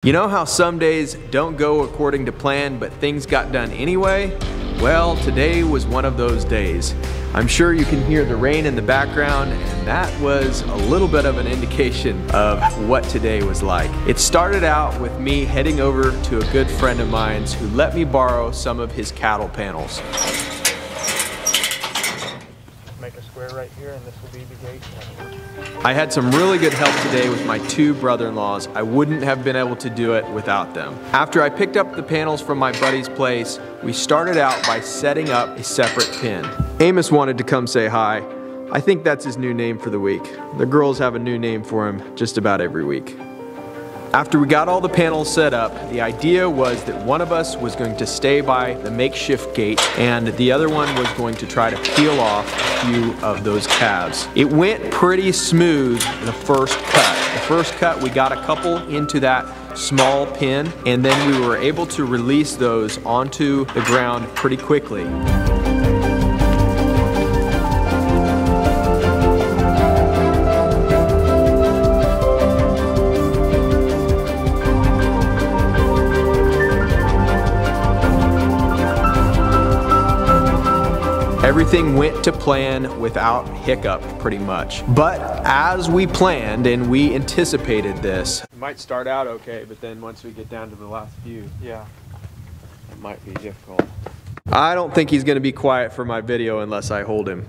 You know how some days don't go according to plan, but things got done anyway? Well, today was one of those days. I'm sure you can hear the rain in the background, and that was a little bit of an indication of what today was like. It started out with me heading over to a good friend of mine's who let me borrow some of his cattle panels. Make a square right here, and this will be the gate. I had some really good help today with my two brother-in-laws. I wouldn't have been able to do it without them. After I picked up the panels from my buddy's place, we started out by setting up a separate pin. Amos wanted to come say hi. I think that's his new name for the week. The girls have a new name for him just about every week. After we got all the panels set up, the idea was that one of us was going to stay by the makeshift gate and the other one was going to try to peel off a few of those calves. It went pretty smooth the first cut. The first cut, we got a couple into that small pin, and then we were able to release those onto the ground pretty quickly. Everything went to plan without hiccup, pretty much. But as we planned and we anticipated this, it might start out okay, but then once we get down to the last few, yeah, it might be difficult. I don't think he's gonna be quiet for my video unless I hold him.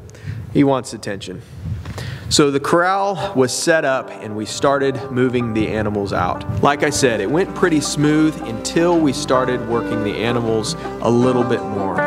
He wants attention. So the corral was set up and we started moving the animals out. Like I said, it went pretty smooth until we started working the animals a little bit more.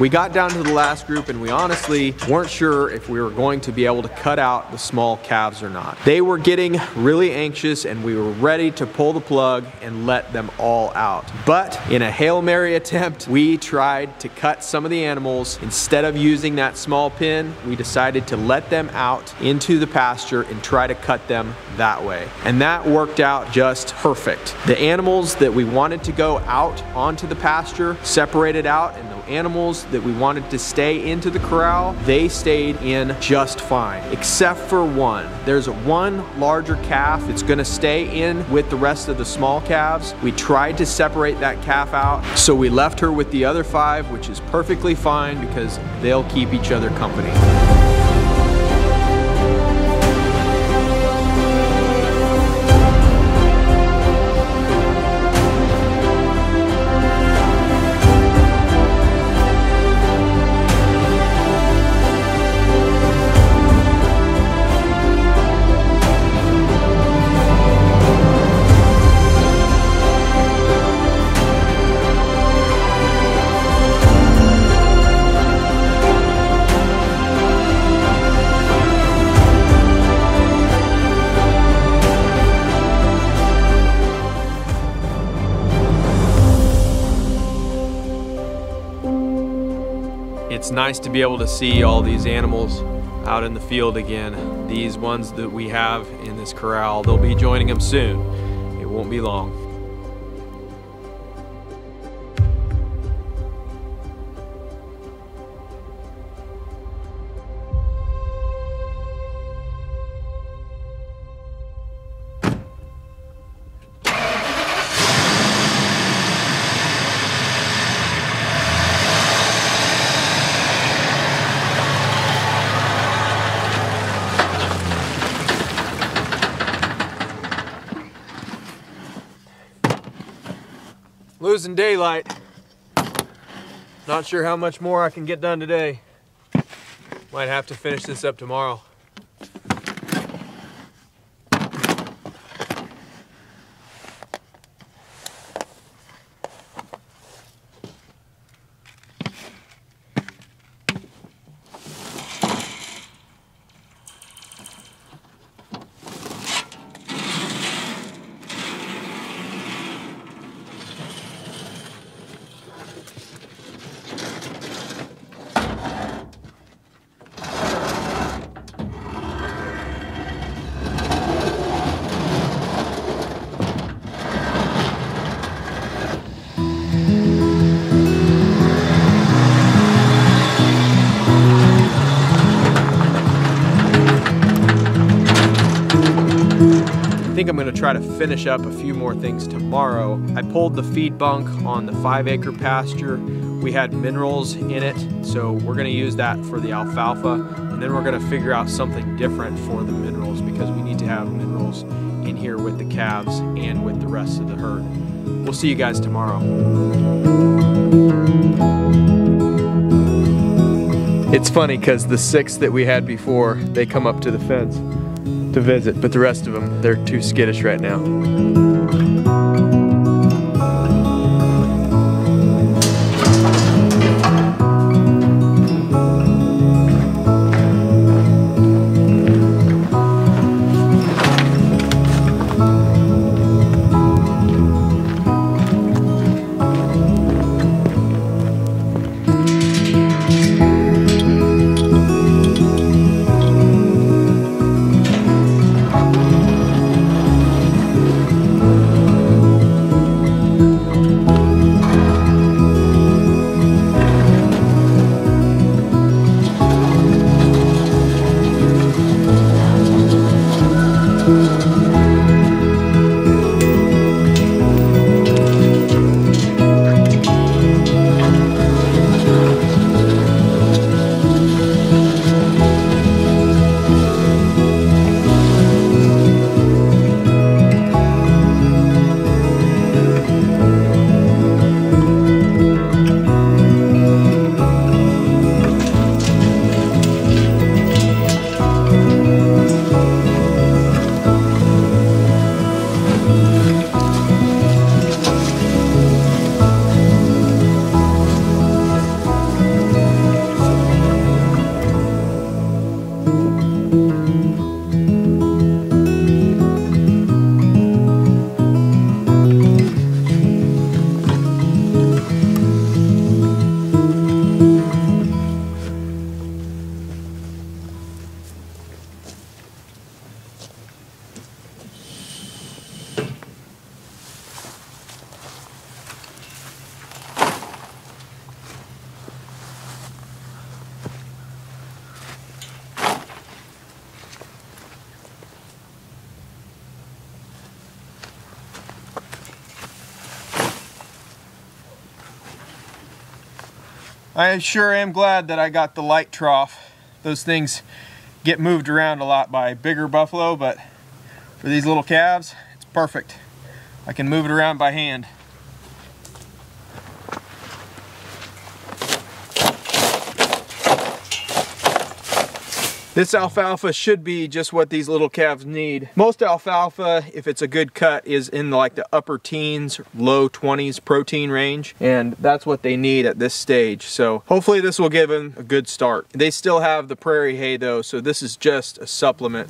We got down to the last group and we honestly weren't sure if we were going to be able to cut out the small calves or not. They were getting really anxious and we were ready to pull the plug and let them all out. But in a Hail Mary attempt, we tried to cut some of the animals. Instead of using that small pin, we decided to let them out into the pasture and try to cut them that way. And that worked out just perfect. The animals that we wanted to go out onto the pasture separated out, and the animals that we wanted to stay into the corral, they stayed in just fine, except for one. There's one larger calf that's gonna stay in with the rest of the small calves. We tried to separate that calf out, so we left her with the other 5, which is perfectly fine because they'll keep each other company. It's nice to be able to see all these animals out in the field again. These ones that we have in this corral, they'll be joining them soon. It won't be long. Losing daylight. Not sure how much more I can get done today. Might have to finish this up tomorrow. I think I'm going to try to finish up a few more things tomorrow. I pulled the feed bunk on the 5-acre pasture. We had minerals in it, so we're going to use that for the alfalfa, and then we're going to figure out something different for the minerals because we need to have minerals in here with the calves and with the rest of the herd. We'll see you guys tomorrow. It's funny because the 6 that we had before, they come up to the fence to visit, but the rest of them, they're too skittish right now. I sure am glad that I got the light trough. Those things get moved around a lot by bigger buffalo, but for these little calves, it's perfect. I can move it around by hand. This alfalfa should be just what these little calves need. Most alfalfa, if it's a good cut, is in like the upper teens, low 20s protein range, and that's what they need at this stage. So hopefully this will give them a good start. They still have the prairie hay though, so this is just a supplement.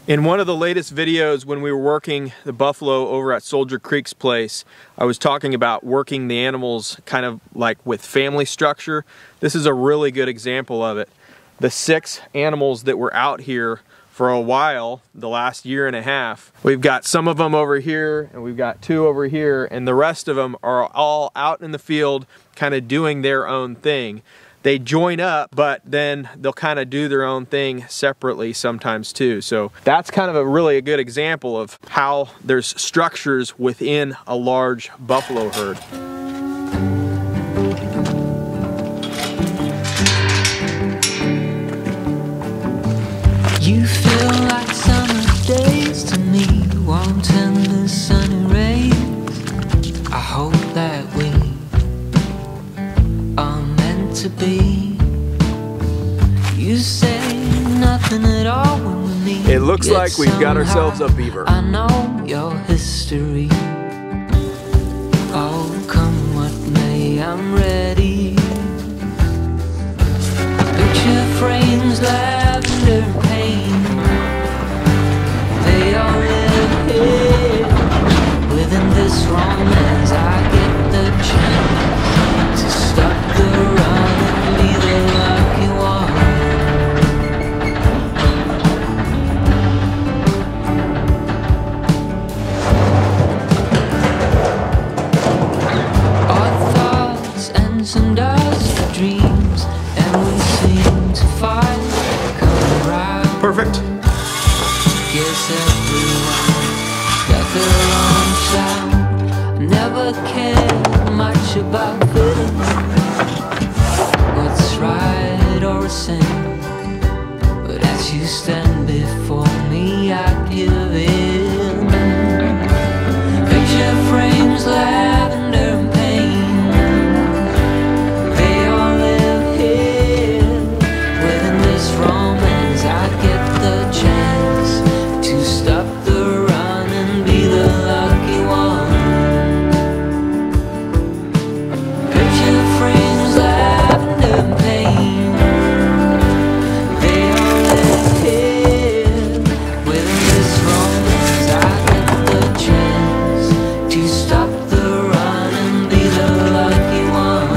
In one of the latest videos when we were working the buffalo over at Soldier Creek's place, I was talking about working the animals kind of like with family structure. This is a really good example of it. The 6 animals that were out here for a while, the last year and a half, we've got some of them over here and we've got 2 over here, and the rest of them are all out in the field kind of doing their own thing. They join up, but then they'll kind of do their own thing separately sometimes too. So that's kind of a really good example of how there's structures within a large buffalo herd. You feel like summer days to me, warm, tender, sunny rays. I hope that we are meant to be. You say nothing at all when we meet. It looks like we've got ourselves a beaver. I know your history. Oh, come what may, I'm ready. Picture frames, lavender paint. They all live here within this romance. I get the chance to stop the run and be the lucky one. Our thoughts and some dust dreams, and we seem to find come around. Perfect. Guess everyone got their own sound. Never cared much about feeling what's right or a sin, but as you stand before me, I give in. Picture frames, lavender and pain. They all live here within this romance. I get the chance to stop the run and be the lucky one. Picture frames, lavender and pain. They all live here within this romance. I get the chance to stop the run and be the lucky one.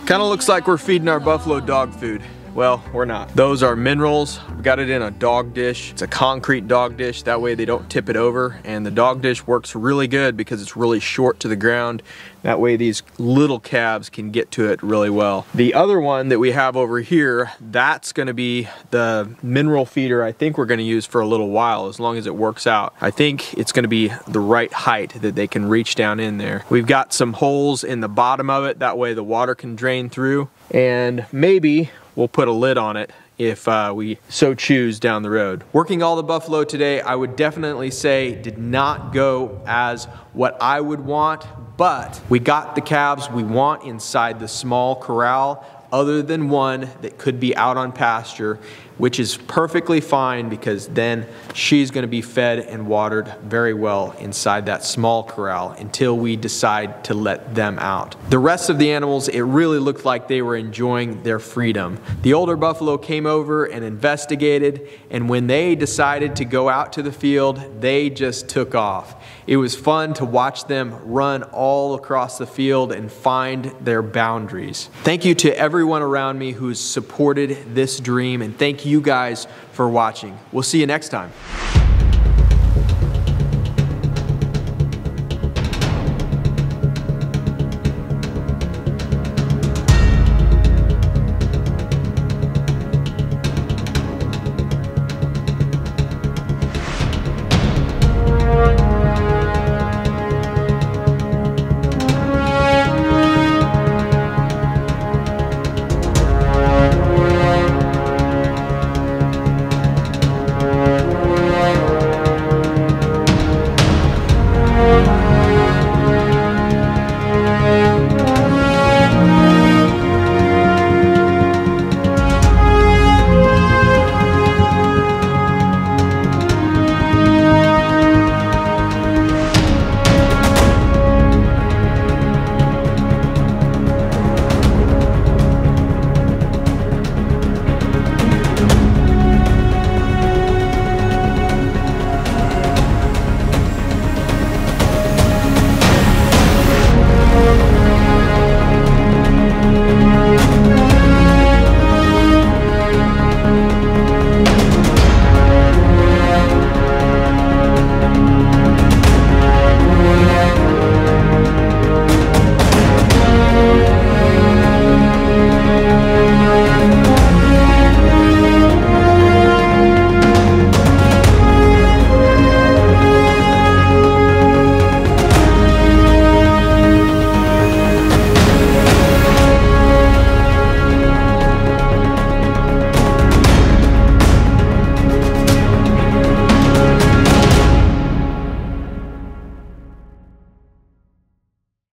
Kind of looks like we're feeding our buffalo dog food. Well, we're not. Those are minerals. We got it in a dog dish. It's a concrete dog dish. That way they don't tip it over. And the dog dish works really good because it's really short to the ground. That way these little calves can get to it really well. The other one that we have over here, that's gonna be the mineral feeder I think we're gonna use for a little while, as long as it works out. I think it's gonna be the right height that they can reach down in there. We've got some holes in the bottom of it. That way the water can drain through. And maybe we'll put a lid on it if we so choose down the road. Working all the buffalo today, I would definitely say did not go as what I would want, but we got the calves we want inside the small corral, other than one that could be out on pasture. which is perfectly fine because then she's going to be fed and watered very well inside that small corral until we decide to let them out. The rest of the animals, it really looked like they were enjoying their freedom. The older buffalo came over and investigated, and when they decided to go out to the field, they just took off. It was fun to watch them run all across the field and find their boundaries. Thank you to everyone around me who's supported this dream, and thank you guys for watching. We'll see you next time.